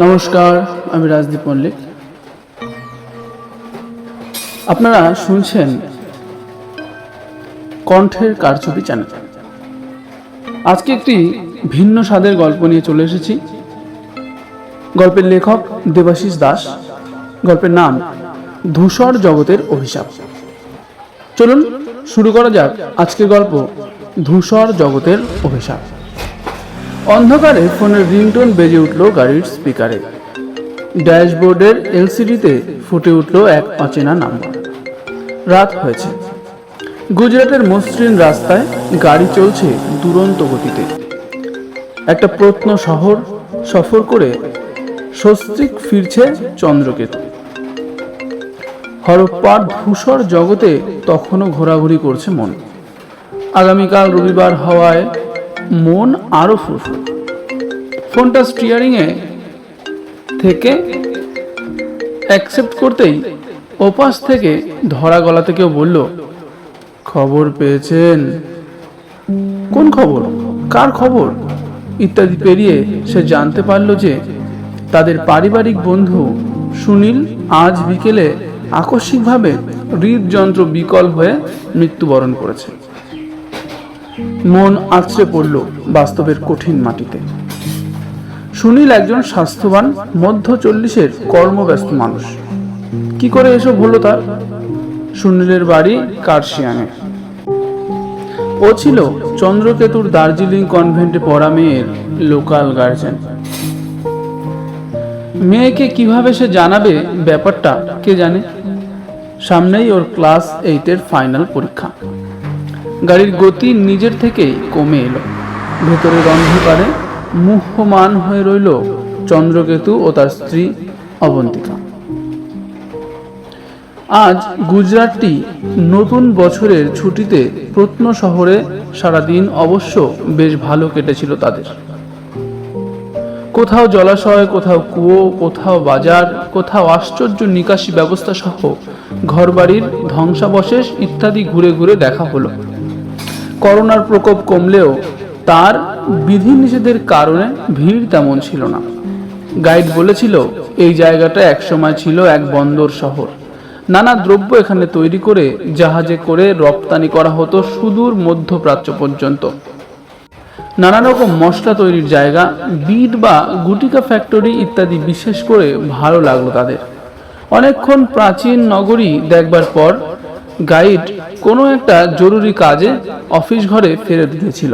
নমস্কার, আমি রাজদীপ মল্লিক। আপনারা শুনছেন কণ্ঠের কারচুপি চ্যানেল। আজকে একটি ভিন্ন স্বাদের গল্প নিয়ে চলে এসেছি। গল্পের লেখক দেবাশিস দাস। গল্পের নাম ধূসর জগতের অভিশাপ। চলুন শুরু করা যাক আজকের গল্প ধূসর জগতের অভিশাপ। অন্ধকারে ফোনের রিংটোন বেজে উঠল গাড়ির স্পিকারে। ড্যাশবোর্ডের এলসিডিতে ফুটে উঠল এক অচেনা নাম্বার। রাত হয়েছে। গুজরাটের মসৃণ রাস্তায় গাড়ি চলছে দুরন্ত গতিতে। একটা প্রত্ন শহর সফর করে স্বস্তিক ফিরছে চন্দ্রকেতু। হরপ্পার ধূসর জগতে তখনও ঘোরাঘুরি করছে মন। আগামীকাল রবিবার হওয়ায় মন আরো ফুরফুর। ফোনটা স্টিয়ারিংয়ে থেকে অ্যাকসেপ্ট করতেই ওপাশ থেকে ধরা গলাতে কেউ বলল, খবর পেয়েছেন? কোন খবর? কার খবর? ইত্যাদি পেরিয়ে সে জানতে পারল যে তাদের পারিবারিক বন্ধু সুনীল আজ বিকেলে আকস্মিকভাবে হৃদযন্ত্র বিকল হয়ে মৃত্যুবরণ করেছে। মন আছড়ে পড়ল বাস্তবের কঠিন মাটিতে। সুনীল একজন স্বাস্থ্যবান মধ্য 40-এর কর্মব্যস্ত মানুষ। কি করে এসব হলো তার? সুনীলের বাড়ি কার্শিয়াঙে। ও ছিল চন্দ্রকেতুর দার্জিলিং কনভেন্টে পড়া মেয়ের লোকাল গার্জেন। মেয়েকে কিভাবে সে জানাবে ব্যাপারটা কে জানে। সামনেই ওর ক্লাস 8-এর ফাইনাল পরীক্ষা। গাড়ির গতি নিজের থেকেই কমে এলো। ভেতরের অন্ধকারে মুহ্যমান হয়ে রইল চন্দ্রকেতু ও তার স্ত্রী অবন্তিকা। আজ গুজরাটটি নতুন বছরের ছুটিতে প্রত্ন শহরে সারাদিন অবশ্য বেশ ভালো কেটেছিল তাদের। কোথাও জলাশয়, কোথাও কুয়ো, কোথাও বাজার, কোথাও আশ্চর্য নিকাশি ব্যবস্থা সহ ঘরবাড়ির ধ্বংসাবশেষ ইত্যাদি ঘুরে ঘুরে দেখা হলো। করোনার প্রকোপ কমলেও তার বিধিনিষেধের কারণে ভিড় তেমন ছিল না। গাইড বলেছিল এই জায়গাটা একসময় ছিল এক বন্দর শহর। নানা দ্রব্য এখানে তৈরি করে জাহাজে করে রপ্তানি করা হতো সুদূর মধ্যপ্রাচ্য পর্যন্ত। নানা রকম মশলা তৈরির জায়গা, বিট বা গুটিকা ফ্যাক্টরি ইত্যাদি বিশেষ করে ভালো লাগলো তাদের। অনেকক্ষণ প্রাচীন নগরী দেখবার পর গাইড কোনো একটা জরুরি কাজে অফিস ঘরে ফেরত গিয়েছিল।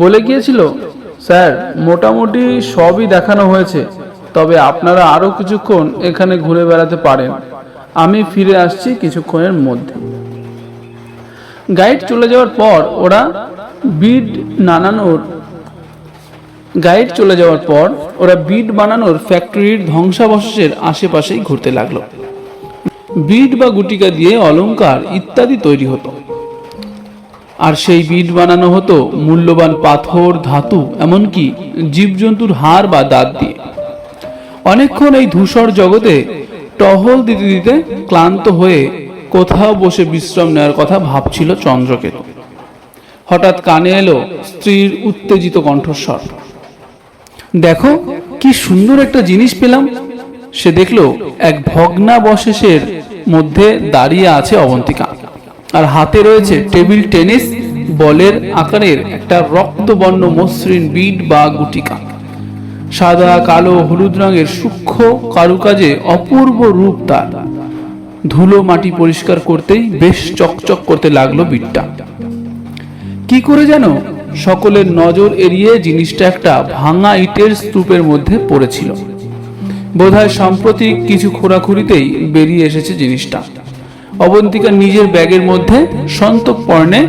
বলে গিয়েছিল, স্যার মোটামুটি সবই দেখানো হয়েছে, তবে আপনারা আরো কিছুক্ষণ এখানে ঘুরে বেড়াতে পারেন। আমি ফিরে আসছি কিছুক্ষণের মধ্যে। গাইড চলে যাওয়ার পর ওরা বিট বানানোর ফ্যাক্টরির ধ্বংসাবশেষের আশেপাশেই ঘুরতে লাগলো। বিট বা গুটিকা দিয়ে অলংকার ইত্যাদি তৈরি হতো, আর সেই বিট বানানো হতো মূল্যবান পাথর, ধাতু, এমনকি জীবজন্তুর হাড় বা দাঁত দিয়ে। অনেকক্ষণ এই ধূসর জগতে টহল দিতে দিতে ক্লান্ত হয়ে কোথাও বসে বিশ্রাম নেওয়ার কথা ভাবছিল চন্দ্রকেতু। হঠাৎ কানে এলো স্ত্রীর উত্তেজিত কণ্ঠস্বর, দেখো কি সুন্দর একটা জিনিস পেলাম। সে দেখলো এক ভগ্নাবশেষের মধ্যে দাঁড়িয়ে আছে অবন্তিকা, আর হাতে রয়েছে টেবিল টেনিস বলের আকারের একটা রক্তবর্ণ মসৃণ বিট বা গুটিকা। সাদা, কালো, হলুদ রঙের সূক্ষ্ম কারুকাজে অপূর্ব রূপ তার। ধুলো মাটি পরিষ্কার করতেই বেশ চকচক করতে লাগলো বিটটা। কি করে যেন সকলের নজর এড়িয়ে জিনিসটা একটা ভাঙা ইটের স্তূপের মধ্যে পড়েছিল। বোধহয় সাম্প্রতিক কিছু খোঁড়াখুড়িতেই বেরিয়ে এসেছে জিনিসটা। অবন্তিকা নিজের ব্যাগের মধ্যে সন্তর্পণে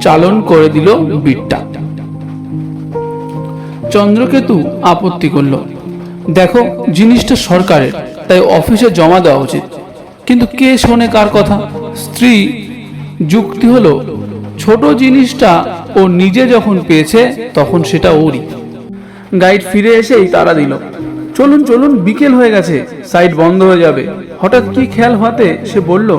চালন করে দিল বিটটা। চন্দ্রকেতু আপত্তি করল, দেখো জিনিসটা সরকারের, তাই অফিসে জমা দেওয়া উচিত। কিন্তু কে শোনে কার কথা? স্ত্রী যুক্তি হলো, ছোট জিনিসটা ও নিজে যখন পেয়েছে তখন সেটা ওরই। গাইড ফিরে এসেই তাড়া দিল, চলুন চলুন, বিকেল হয়ে গেছে, সাইট বন্ধ হয়ে যাবে। হঠাৎ কি খেয়াল হতে সে বলল,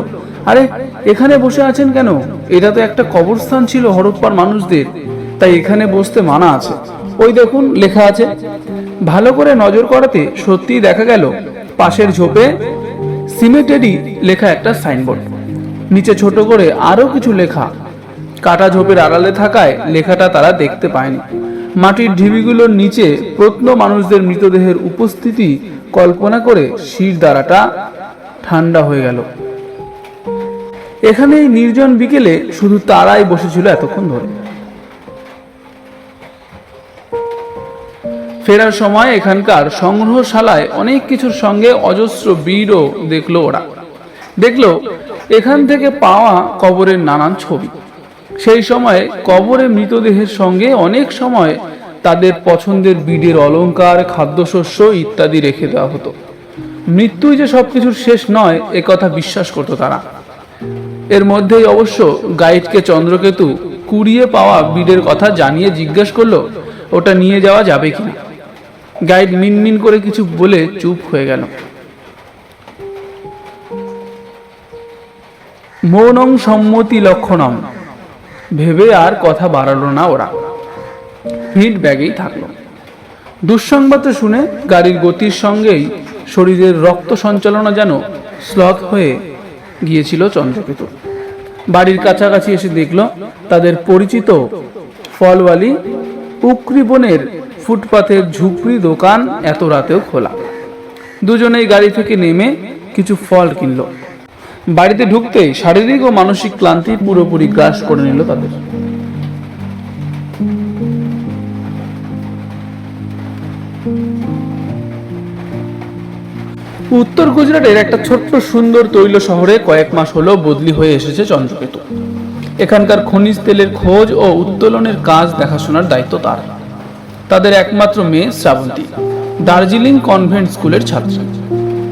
আরে এখানে বসে আছেন কেন? এটা তো একটা কবরস্থান ছিল হরপ্পার মানুষদের, তাই এখানে বসতে মানা আছে। ওই দেখুন লেখা আছে। ভালো করে নজর করাতে সত্যিই দেখা গেল পাশের ঝোপে সিমেটেডি লেখা একটা সাইনবোর্ড, নিচে ছোট করে আরো কিছু লেখা। কাটা ঝোপের আড়ালে থাকায় লেখাটা তারা দেখতে পায়নি। মাটির ঢিবিগুলোর নিচে প্রত্ন মানুষদের মৃতদেহের উপস্থিতি কল্পনা করে শির দ্বারাটা ঠান্ডা হয়ে গেল। এখানে এই নির্জন বিকেলে শুধু তারাই বসেছিল এতক্ষণ ধরে। ফেরার সময় এখানকার সংগ্রহশালায় অনেক কিছুর সঙ্গে অজস্র বিড়ও দেখলো ওরা। দেখলো এখান থেকে পাওয়া কবরের নানান ছবি। সেই সময় কবরে মৃতদেহের সঙ্গে অনেক সময় তাদের পছন্দের বিড়ের অলংকার, খাদ্যশস্য ইত্যাদি রেখে দেওয়া হতো। মৃত্যুই যে সবকিছুর শেষ নয় এ কথা বিশ্বাস করত তারা। এর মধ্যেই অবশ্য গাইডকে চন্দ্রকেতু কুড়িয়ে পাওয়া বিড়ের কথা জানিয়ে জিজ্ঞেস করলো ওটা নিয়ে যাওয়া যাবে কিনা। গাইড মিনমিন করে কিছু বলে চুপ হয়ে গেল। মৌনং সম্মতি লক্ষণম ভেবে আর কথা বাড়ালো না ওরা, ভিড় ব্যাগেই থাকলো। দুঃসংবাদ শুনে গাড়ির গতির সঙ্গেই শরীরের রক্ত সঞ্চালনা যেন স্লথ হয়ে গিয়েছিল চন্দ্রকেতু। বাড়ির কাছাকাছি এসে দেখলো তাদের পরিচিত ফলওয়ালি উকরি বনের ফুটপাথের ঝুপড়ি দোকান এত রাতেও খোলা। দুজনেই গাড়ি থেকে নেমে কিছু ফল কিনলো। বাড়িতে ঢুকতেই শারীরিক ও মানসিক ক্লান্তি পুরোপুরি গ্রাস করে নিল তাদের। উত্তর গুজরাটের একটা ছোট্ট সুন্দর তৈল শহরে কয়েক মাস হলো বদলি হয়ে এসেছে চন্দ্রকেতু। এখানকার খনিজ তেলের খোঁজ ও উত্তোলনের কাজ দেখাশোনার দায়িত্ব তার। তাদের একমাত্র মেয়ে শ্রাবন্তী দার্জিলিং কনভেন্ট স্কুলের ছাত্রী।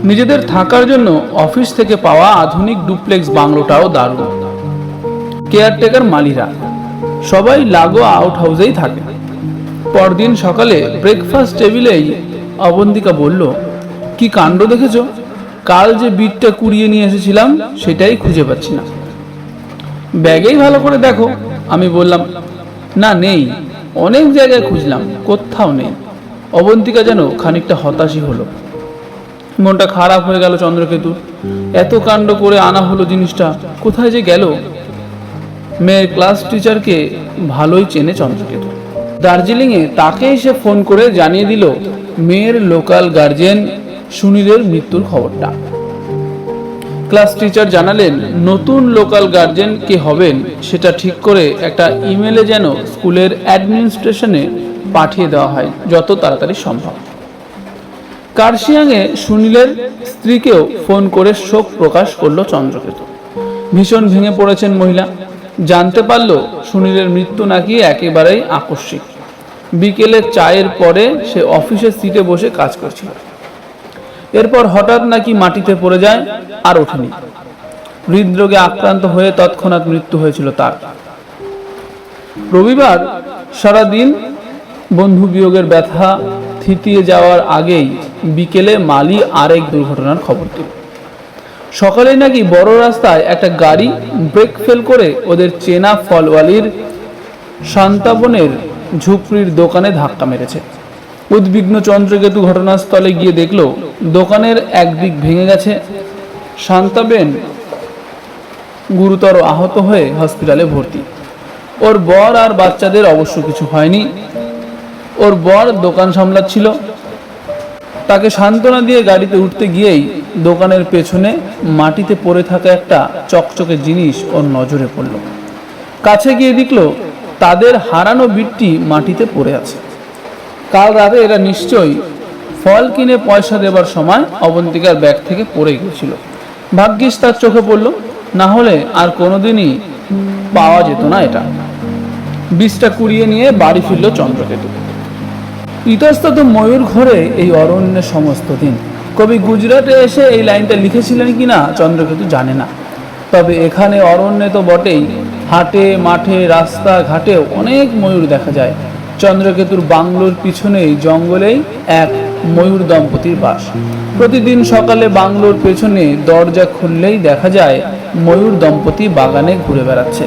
নিজেদের থাকার জন্য অফিস থেকে পাওয়া আধুনিক ডুপ্লেক্স বাংলোটাও দারুণ। কেয়ারটেকার মালিরা সবাই লাগো আউট হাউসেই থাকে। পরদিন সকালে ব্রেকফাস্ট টেবিলেই অবন্তিকা বলল, কি কাণ্ড দেখেছো? কাল যে বিটটা কুড়িয়ে নিয়ে এসেছিলাম সেটাই খুঁজে পাচ্ছি না। ব্যাগেই ভালো করে দেখো, আমি বললাম। না নেই, অনেক জায়গায় খুঁজলাম, কোথাও নেই। অবন্তিকা যেন খানিকটা হতাশই হলো। মনটা খারাপ হয়ে গেল চন্দ্রকেতুর। এত কাণ্ড করে আনা হলো জিনিসটা কোথায় যে গেল। মেয়ের ক্লাস টিচারকে ভালোই চেনে চন্দ্রকেতু। দার্জিলিংয়ে তাকেই সে ফোন করে জানিয়ে দিল মেয়ের লোকাল গার্জিয়ান সুনীলের মৃত্যুর খবরটা। ক্লাস টিচার জানালেন নতুন লোকাল গার্জিয়ান কে হবেন সেটা ঠিক করে একটা ইমেলে যেন স্কুলের অ্যাডমিনিস্ট্রেশনে পাঠিয়ে দেওয়া হয় যত তাড়াতাড়ি সম্ভব। কার্শিয়াংয়ে সুনীলের স্ত্রীকেও ফোন করে শোক প্রকাশ করলো চন্দ্রকেতু। ভীষণ ভেঙে পড়েছেন মহিলা। জানতে পারলো সুনীলের মৃত্যু নাকি একেবারেই আকস্মিক। বিকেলে চায়ের পরে সে অফিসের সিটে বসে কাজ করছিল। এরপর হঠাৎ নাকি মাটিতে পড়ে যায়, আর ওঠেনি। হৃদরোগে আক্রান্ত হয়ে তৎক্ষণাৎ মৃত্যু হয়েছিল তার। রবিবার সারাদিন বন্ধু বিয়োগের ব্যথা থিতিয়ে যাওয়ার আগেই বিকেলে মালি আরেক দুর্ঘটনার খবর দিল। সকালে নাকি বড় রাস্তায় একটা গাড়ি ব্রেক ফেল করে ওদের চেনা ফলওয়ালির শান্তাবনের ঝুপড়ির দোকানে ধাক্কা মেরেছে। উদ্বিগ্ন চন্দ্রকেতু ঘটনাস্থলে গিয়ে দেখলো দোকানের একদিক ভেঙে গেছে। শান্তাবেন গুরুতর আহত হয়ে হসপিটালে ভর্তি। ওর বর আর বাচ্চাদের অবশ্য কিছু হয়নি। ওর বর দোকান সামলাচ্ছিল। তাকে সান্ত্বনা দিয়ে গাড়িতে উঠতে গিয়েই দোকানের পেছনে মাটিতে পড়ে থাকা একটা চকচকে জিনিস ওর নজরে পড়ল। কাছে গিয়ে দেখলো তাদের হারানো বিটটি মাটিতে পড়ে আছে। কাল রাতে এরা নিশ্চয়ই ফল কিনে পয়সা দেবার সময় অবন্তিকার ব্যাগ থেকে পড়ে গিয়েছিল। ভাগ্যিস তার চোখে পড়ল, না হলে আর কোনোদিনই পাওয়া যেত না এটা। বিষটা কুড়িয়ে নিয়ে বাড়ি ফিরল চন্দ্রকেতু। ইতস্তত ময়ূর ঘরে এই অরণ্যের সমস্ত দিন। কবি গুজরাটে এসে এই লাইনটা লিখেছিলেন কিনা চন্দ্রকেতু জানে না। তবে এখানে অরণ্যে তো বটেই, হাটে মাঠে রাস্তা ঘাটেও অনেক ময়ূর দেখা যায়। চন্দ্রকেতুর বাংলোর পিছনেই জঙ্গলেই এক ময়ূর দম্পতির বাস। প্রতিদিন সকালে বাংলোর পেছনে দরজা খুললেই দেখা যায় ময়ূর দম্পতি বাগানে ঘুরে বেড়াচ্ছে।